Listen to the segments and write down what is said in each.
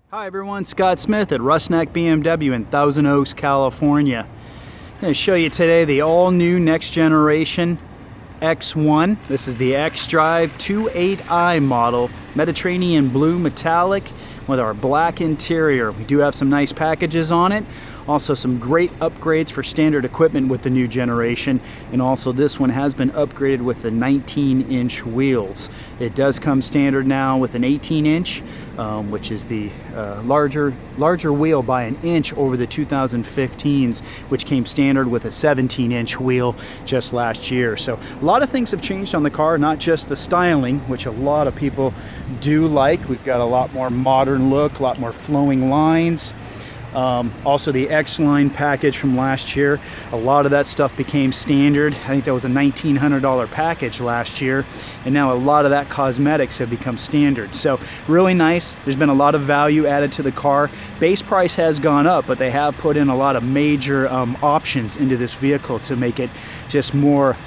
Hi everyone, Scott Smith at Rusnak BMW in Thousand Oaks, California. I'm going to show you today the all-new next generation X1. This is the Xdrive 28i model, Mediterranean blue metallic with our black interior. We do have some nice packages on it. Also some great upgrades for standard equipment with the new generation, and also this one has been upgraded with the 19-inch wheels. It does come standard now with an 18-inch, which is the larger wheel by an inch over the 2015s, which came standard with a 17-inch wheel just last year. So a lot of things have changed on the car, not just the styling, which a lot of people do like. We've got a lot more modern look, a lot more flowing lines. Also the X-Line package from last year, a lot of that stuff became standard. I think that was a $1,900 package last year, and now a lot of that cosmetics have become standard. So really nice. There's been a lot of value added to the car. Base price has gone up, but they have put in a lot of major options into this vehicle to make it just more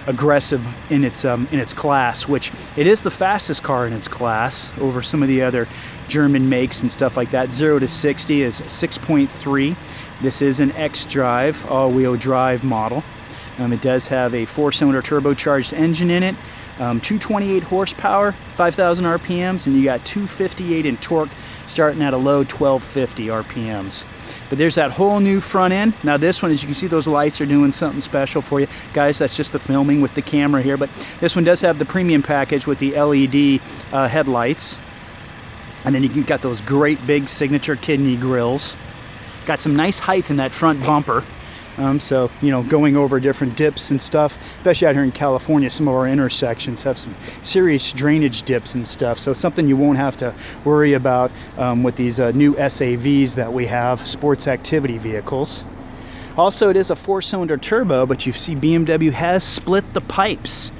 aggressive in its class, which it is the fastest car in its class over some of the other German makes and stuff like that. 0 to 60 is 6.3. This is an Xdrive all-wheel drive model. It does have a 4-cylinder turbocharged engine in it, 228 horsepower, 5,000 RPMs, and you got 258 in torque starting at a low 1250 RPMs. But there's that whole new front end. Now this one, as you can see, those lights are doing something special for you. Guys, that's just the filming with the camera here, but this one does have the premium package with the LED headlights. And then you got those great big signature kidney grills. Got some nice height in that front bumper. So, you know, going over different dips and stuff, especially out here in California, some of our intersections have some serious drainage dips and stuff. So it's something you won't have to worry about with these new SAVs that we have, sports activity vehicles. Also, it is a 4-cylinder turbo, but you see BMW has split the pipes.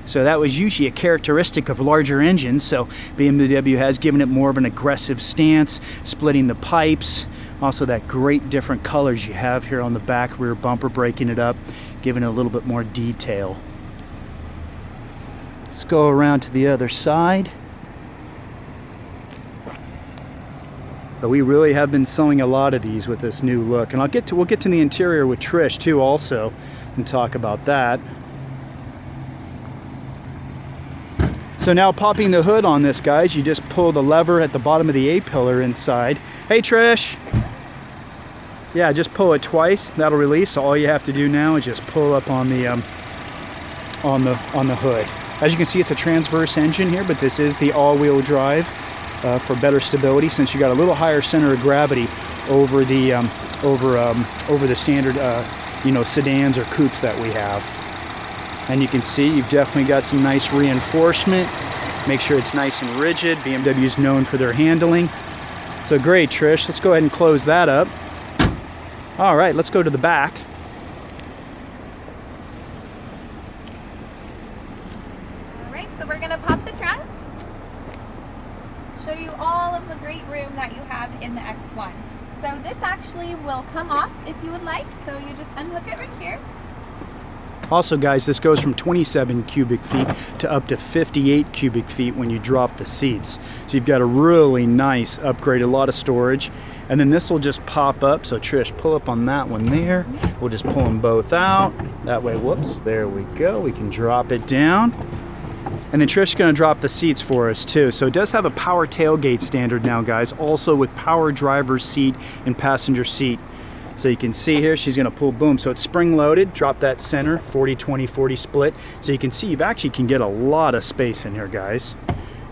So that was usually a characteristic of larger engines. So BMW has given it more of an aggressive stance, splitting the pipes. Also that great different colors you have here on the back rear bumper, breaking it up, giving it a little bit more detail. Let's go around to the other side. But we really have been selling a lot of these with this new look. And we'll get to the interior with Trish too also and talk about that. So now popping the hood on this, guys, you just pull the lever at the bottom of the A-pillar inside. Hey Trish! Yeah, just pull it twice, that'll release. So all you have to do now is just pull up on the hood. As you can see, it's a transverse engine here, but this is the all-wheel drive for better stability, since you got a little higher center of gravity over the standard sedans or coupes that we have. And you can see you've definitely got some nice reinforcement. Make sure it's nice and rigid. BMW is known for their handling. So great, Trish. Let's go ahead and close that up. All right, let's go to the back. All right, so we're gonna pop the trunk. Show you all of the great room that you have in the X1. So this actually will come off if you would like. So you just unhook it right here. Also, guys, this goes from 27 cubic feet to up to 58 cubic feet when you drop the seats. So you've got a really nice upgrade, a lot of storage. And then this will just pop up. So Trish, pull up on that one there. We'll just pull them both out. That way, whoops, there we go. We can drop it down. And then Trish is going to drop the seats for us too. So it does have a power tailgate standard now, guys, also with power driver's seat and passenger seat. So you can see here, she's gonna pull, boom. So it's spring loaded, drop that center, 40-20-40 split. So you can see you actually can get a lot of space in here, guys.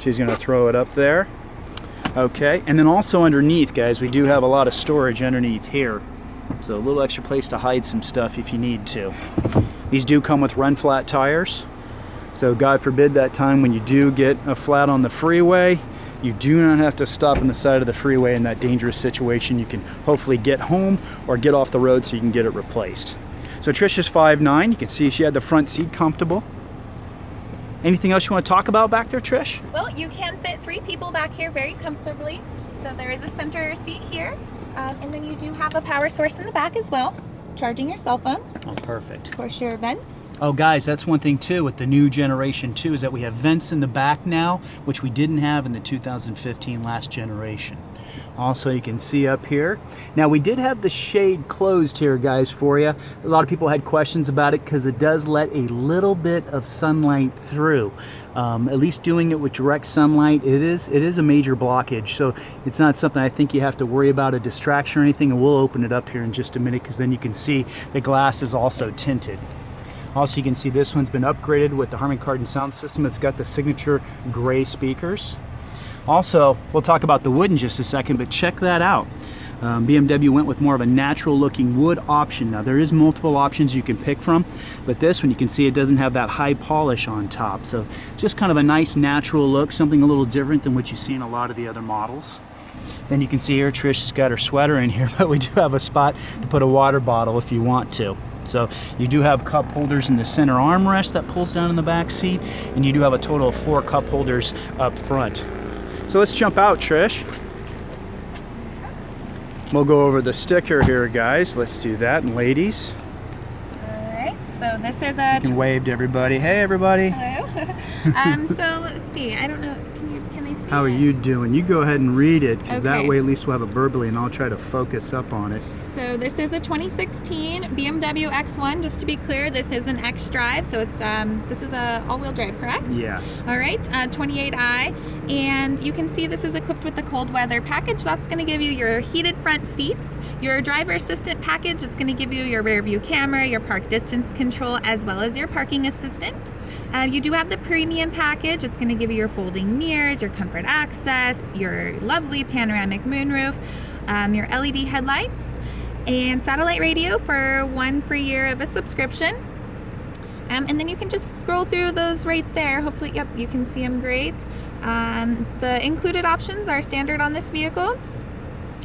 She's gonna throw it up there. Okay, and then also underneath, guys, we do have a lot of storage underneath here. So a little extra place to hide some stuff if you need to. These do come with run flat tires. So God forbid that time when you do get a flat on the freeway, you do not have to stop on the side of the freeway in that dangerous situation. You can hopefully get home or get off the road so you can get it replaced. So Trish is 5'9". You can see she had the front seat comfortable. Anything else you want to talk about back there, Trish? Well, you can fit 3 people back here very comfortably. So there is a center seat here. And then you do have a power source in the back as well, charging your cell phone. Oh, perfect. Of course, your vents. Oh, guys, that's one thing too with the new generation too, is that we have vents in the back now, which we didn't have in the 2015 last generation. Also, you can see up here. Now, we did have the shade closed here, guys, for you. A lot of people had questions about it because it does let a little bit of sunlight through. At least doing it with direct sunlight, it is a major blockage. So it's not something I think you have to worry about a distraction or anything. And we'll open it up here in just a minute because then you can see the glass is also tinted. Also, you can see this one's been upgraded with the Harman Kardon sound system. It's got the signature gray speakers. Also, we'll talk about the wood in just a second, but check that out. BMW went with more of a natural looking wood option. Now there is multiple options you can pick from, but this one you can see it doesn't have that high polish on top. So just kind of a nice natural look, something a little different than what you see in a lot of the other models. Then you can see here Trish has got her sweater in here, but we do have a spot to put a water bottle if you want to. So you do have cup holders in the center armrest that pulls down in the back seat, and you do have a total of 4 cup holders up front. So let's jump out, Trish. We'll go over the sticker here, guys. Let's do that, and ladies. All right, so this is a... You can wave to everybody. Hey, everybody. Hello. So let's see. I don't know. Can they see How are you doing? You go ahead and read it, because that Okay. way at least we'll have it verbally, and I'll try to focus up on it. So this is a 2016 BMW X1. Just to be clear, this is an Xdrive. So it's this is a all-wheel drive, correct? Yes. All right, 28i, and you can see this is equipped with the cold weather package. That's going to give you your heated front seats, your driver assistant package. It's going to give you your rear view camera, your park distance control, as well as your parking assistant. You do have the premium package. It's going to give you your folding mirrors, your comfort access, your lovely panoramic moonroof, your LED headlights, and satellite radio for 1 free year of a subscription. And then you can just scroll through those right there. Hopefully, yep, you can see them great. The included options are standard on this vehicle.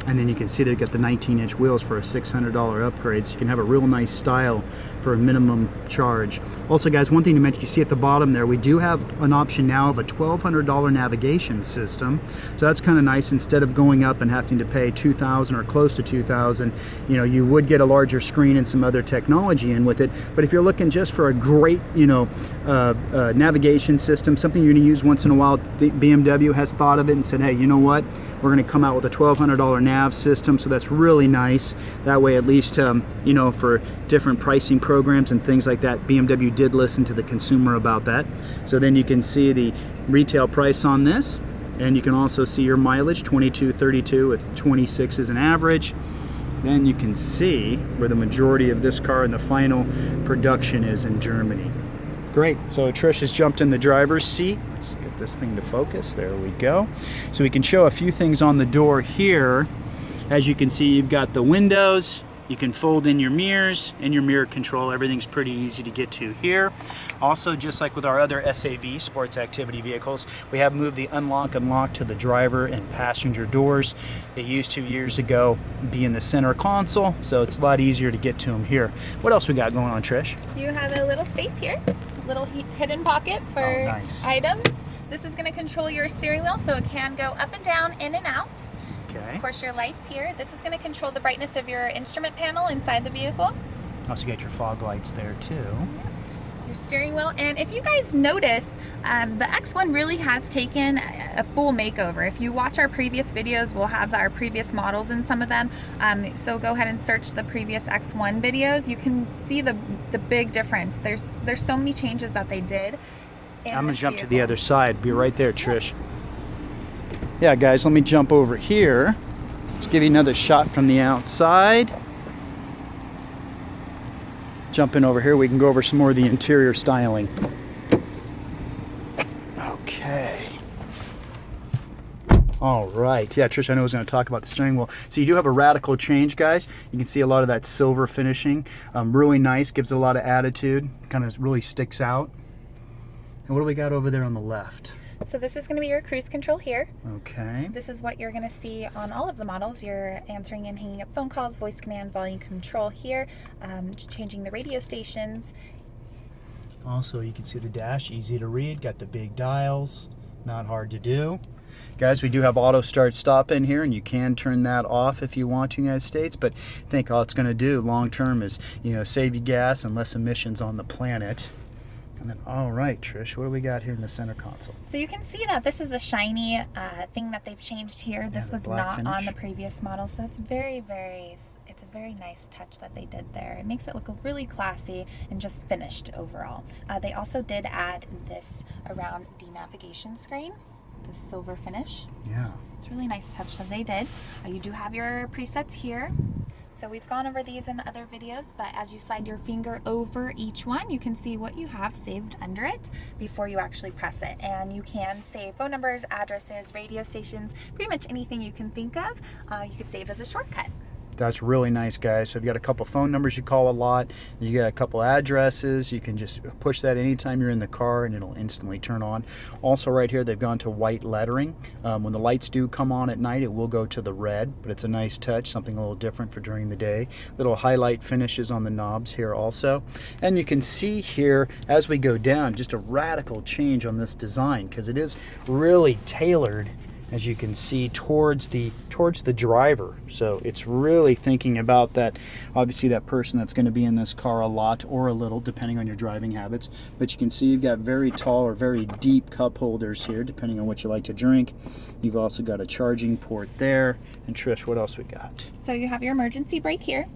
And then you can see they've got the 19-inch wheels for a $600 upgrade, so you can have a real nice style for a minimum charge. Also, guys, one thing to mention, you see at the bottom there, we do have an option now of a $1,200 navigation system. So that's kind of nice. Instead of going up and having to pay $2,000 or close to $2,000, you know, you would get a larger screen and some other technology in with it. But if you're looking just for a great, you know, navigation system, something you're going to use once in a while, the BMW has thought of it and said, hey, you know what? We're going to come out with a $1,200 nav system, so that's really nice. That way, at least, you know, for different pricing programs and things like that, BMW did listen to the consumer about that. So then you can see the retail price on this, and you can also see your mileage, 2232 with 26 as an average. Then you can see where the majority of this car in the final production is in Germany. Great. So Trish has jumped in the driver's seat. Let's get this thing to focus. There we go. So we can show a few things on the door here. As you can see, you've got the windows. You can fold in your mirrors and your mirror control. Everything's pretty easy to get to here. Also, just like with our other SAV, sports activity vehicles, we have moved the unlock and lock to the driver and passenger doors. They used to years ago be in the center console, so it's a lot easier to get to them here. What else we got going on, Trish? You have a little space here, a little hidden pocket for nice. items. This is going to control your steering wheel, so it can go up and down, in and out. Okay. Of course, your lights here. This is going to control the brightness of your instrument panel inside the vehicle. Also, you got your fog lights there too. Your steering wheel. And if you guys notice, the X1 really has taken a full makeover. If you watch our previous videos, we'll have our previous models in some of them. So go ahead and search the previous X1 videos. You can see the big difference. There's so many changes that they did. I'm gonna jump to the other side. Be right there, Trish. Yeah, guys, let me jump over here. Just give you another shot from the outside. Jump in over here. We can go over some more of the interior styling. Okay. All right. Yeah, Trish, I know I was going to talk about the steering wheel. So you do have a radical change, guys. You can see a lot of that silver finishing. Really nice. Gives it a lot of attitude. Kind of really sticks out. And what do we got over there on the left? So this is going to be your cruise control here. Okay. This is what you're going to see on all of the models. You're answering and hanging up phone calls, voice command, volume control here, changing the radio stations. Also, you can see the dash, easy to read, got the big dials, not hard to do. Guys, we do have auto start stop in here, and you can turn that off if you want to in the United States, but I think all it's going to do long term is, you know, save you gas and less emissions on the planet. And then, all right, Trish, what do we got here in the center console? So you can see that this is the shiny thing that they've changed here. This was not finish on the previous model, so it's it's a very nice touch that they did there. It makes it look really classy and just finished overall. They also did add this around the navigation screen, this silver finish. Yeah. It's a really nice touch that they did. You do have your presets here. So we've gone over these in other videos, but as you slide your finger over each one, you can see what you have saved under it before you actually press it. And you can save phone numbers, addresses, radio stations, pretty much anything you can think of, you can save as a shortcut. That's really nice, guys. So you've got a couple phone numbers you call a lot. You got a couple addresses. You can just push that anytime you're in the car and it'll instantly turn on. Also right here, they've gone to white lettering. When the lights do come on at night, it will go to the red, but it's a nice touch, something a little different for during the day. Little highlight finishes on the knobs here also. And you can see here, as we go down, just a radical change on this design, because it is really tailored, as you can see, towards the driver. So it's really thinking about that, obviously that person that's going to be in this car a lot or a little, depending on your driving habits. But you can see you've got very tall or very deep cup holders here, depending on what you like to drink. You've also got a charging port there. And Trish, what else we got? So you have your emergency brake here.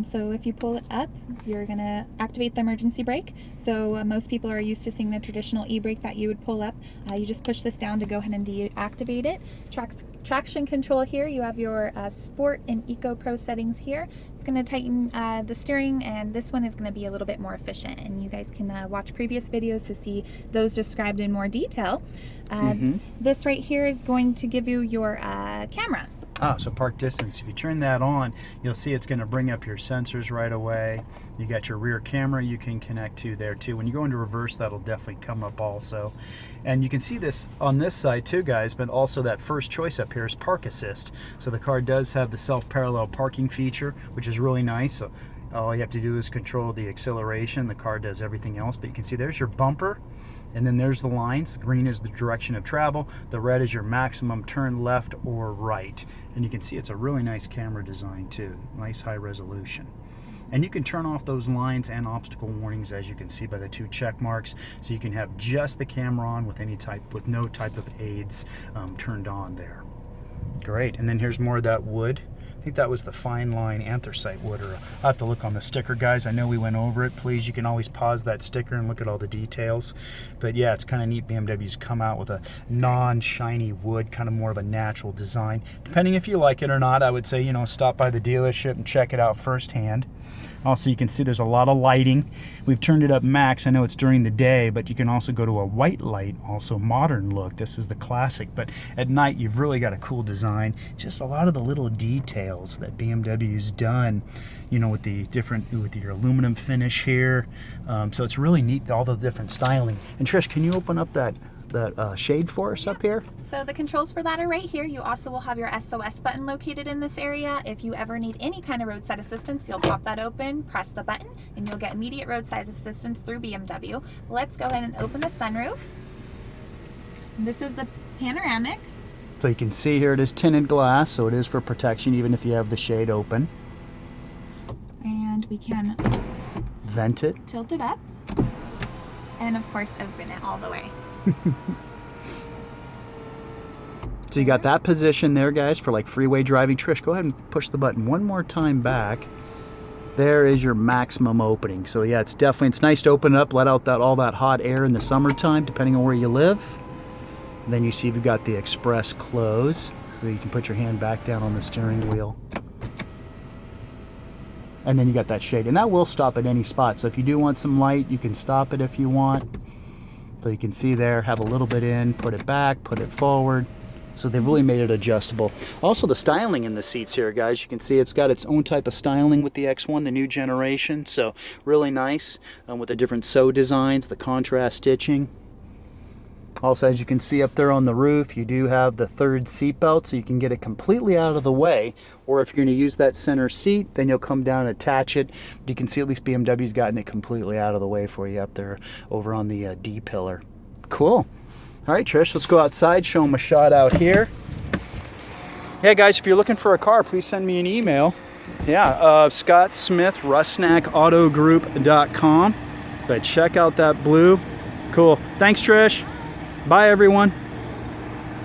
So if you pull it up, you're going to activate the emergency brake. So most people are used to seeing the traditional e-brake that you would pull up. You just push this down to go ahead and deactivate it. Traction control here, you have your Sport and Eco Pro settings here. It's going to tighten the steering, and this one is going to be a little bit more efficient. And you guys can watch previous videos to see those described in more detail. This right here is going to give you your camera. So park distance. If you turn that on, you'll see it's going to bring up your sensors right away. You got your rear camera you can connect to there too. When you go into reverse, that'll definitely come up also. And you can see this on this side too, guys, but also that first choice up here is park assist. So the car does have the self-parallel parking feature, which is really nice. So all you have to do is control the acceleration. The car does everything else, but you can see there's your bumper. And then there's the lines. Green is the direction of travel. The red is your maximum turn left or right. And you can see it's a really nice camera design too. Nice high resolution. And you can turn off those lines and obstacle warnings, as you can see by the two check marks. So you can have just the camera on with no type of aids turned on there. Great. And then here's more of that wood. I think that was the fine line anthracite wood, or I'll have to look on the sticker, guys. I know we went over it. Please, you can always pause that sticker and look at all the details. But yeah, it's kind of neat. BMW's come out with a non-shiny wood, kind of more of a natural design. Depending if you like it or not, I would say, you know, stop by the dealership and check it out firsthand. Also, you can see there's a lot of lighting. We've turned it up max. I know it's during the day, but you can also go to a white light, also modern look. This is the classic, but at night you've really got a cool design. Just a lot of the little details that BMW's done, you know, with your aluminum finish here. So it's really neat, all the different styling. And Trish, can you open up that shade for us up here? So the controls for that are right here. You also will have your SOS button located in this area. If you ever need any kind of roadside assistance, you'll pop that open, press the button, and you'll get immediate roadside assistance through BMW. Let's go ahead and open the sunroof. And this is the panoramic. So you can see here it is tinted glass, so it is for protection even if you have the shade open. And we can vent it, tilt it up, and of course open it all the way. So you got that position there, guys, for like freeway driving. Trish, go ahead and push the button one more time back. There is your maximum opening. So yeah, it's nice to open it up, let out all that hot air in the summertime, depending on where you live. And then you see you've got the express close, so you can put your hand back down on the steering wheel. And then you got that shade, and that will stop at any spot. So if you do want some light, you can stop it if you want. So you can see there, have a little bit in, put it back, put it forward. So they've really made it adjustable. Also the styling in the seats here, guys, you can see it's got its own type of styling with the X1, the new generation. So really nice with the different sew designs, the contrast stitching. Also, as you can see up there on the roof, you do have the third seat belt, so you can get it completely out of the way. Or if you're going to use that center seat, then you'll come down and attach it. But you can see at least BMW's gotten it completely out of the way for you up there over on the D pillar. Cool. All right, Trish, let's go outside, show them a shot out here. Yeah, guys, if you're looking for a car, please send me an email. Yeah, Scott Smith, RusnackAutoGroup.com. But check out that blue. Cool. Thanks, Trish. Bye, everyone.